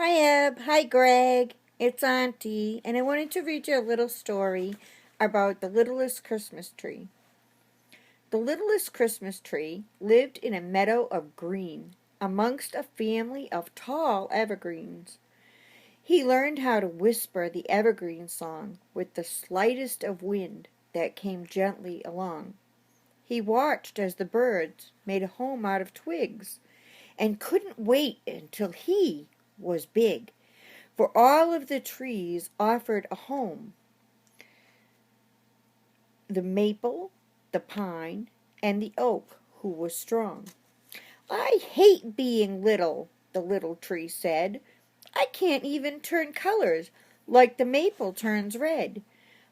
Hi, Eb. Hi, Greg. It's Auntie, and I wanted to read you a little story about the littlest Christmas tree. The littlest Christmas tree lived in a meadow of green, amongst a family of tall evergreens. He learned how to whisper the evergreen song with the slightest of wind that came gently along. He watched as the birds made a home out of twigs, and couldn't wait until he was big, for all of the trees offered a home: the maple, the pine, and the oak, who was strong. "I hate being little," the little tree said. "I can't even turn colors like the maple turns red.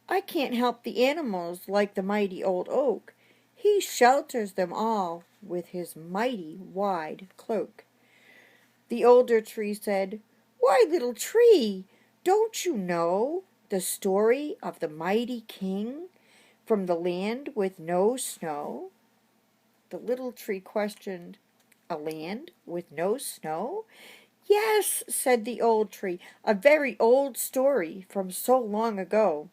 I can't help the animals like the mighty old oak. He shelters them all with his mighty wide cloak." The older tree said, "Why, little tree, don't you know the story of the mighty king from the land with no snow?" The little tree questioned, "A land with no snow?" "Yes," said the old tree, "a very old story from so long ago.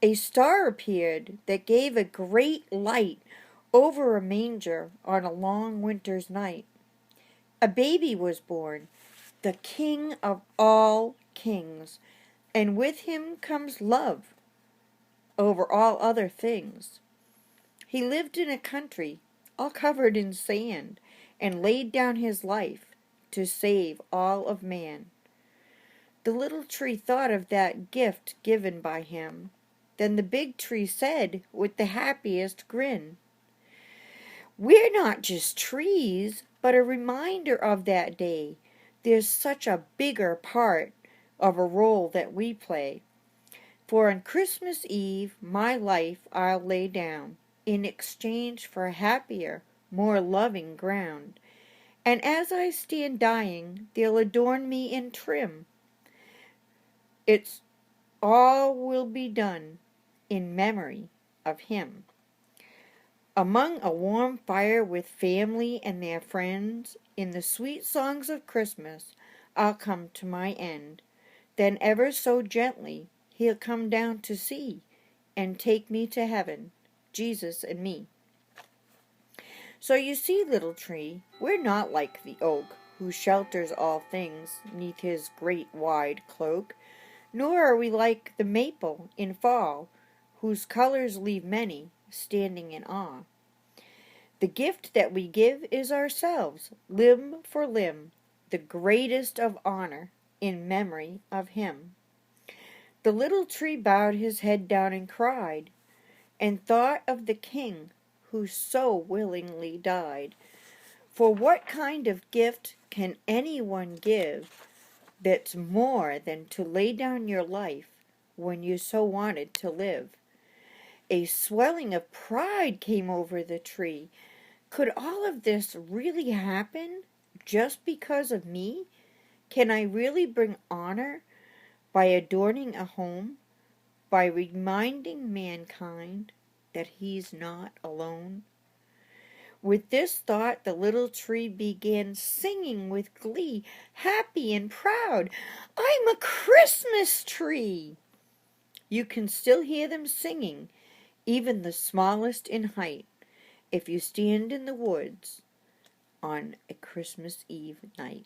A star appeared that gave a great light over a manger on a long winter's night. A baby was born, the king of all kings, and with him comes love over all other things. He lived in a country all covered in sand, and laid down his life to save all of man." The little tree thought of that gift given by him. Then the big tree said with the happiest grin, "We're not just trees, but a reminder of that day. There's such a bigger part of a role that we play. For on Christmas Eve my life I'll lay down, in exchange for a happier, more loving ground. And as I stand dying, they'll adorn me and trim. It's all will be done in memory of him." Among a warm fire with family and their friends, in the sweet songs of Christmas, I'll come to my end. Then ever so gently he'll come down to see, and take me to heaven, Jesus and me. So you see, little tree, we're not like the oak, who shelters all things 'neath his great wide cloak, nor are we like the maple in fall, whose colors leave many standing in awe. The gift that we give is ourselves, limb for limb, the greatest of honor in memory of him. The little tree bowed his head down and cried, and thought of the king who so willingly died. For what kind of gift can anyone give that's more than to lay down your life when you so wanted to live? A swelling of pride came over the tree. Could all of this really happen just because of me? Can I really bring honor by adorning a home, by reminding mankind that he's not alone? With this thought, the little tree began singing with glee, happy and proud. "I'm a Christmas tree!" You can still hear them singing, even the smallest in height, if you stand in the woods on a Christmas Eve night.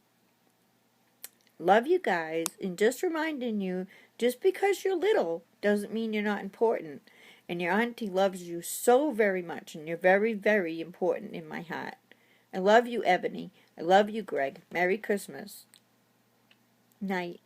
Love you guys, and just reminding you, just because you're little doesn't mean you're not important. And your auntie loves you so very much, and you're very, very important in my heart. I love you, Ebony. I love you, Greg. Merry Christmas. Night.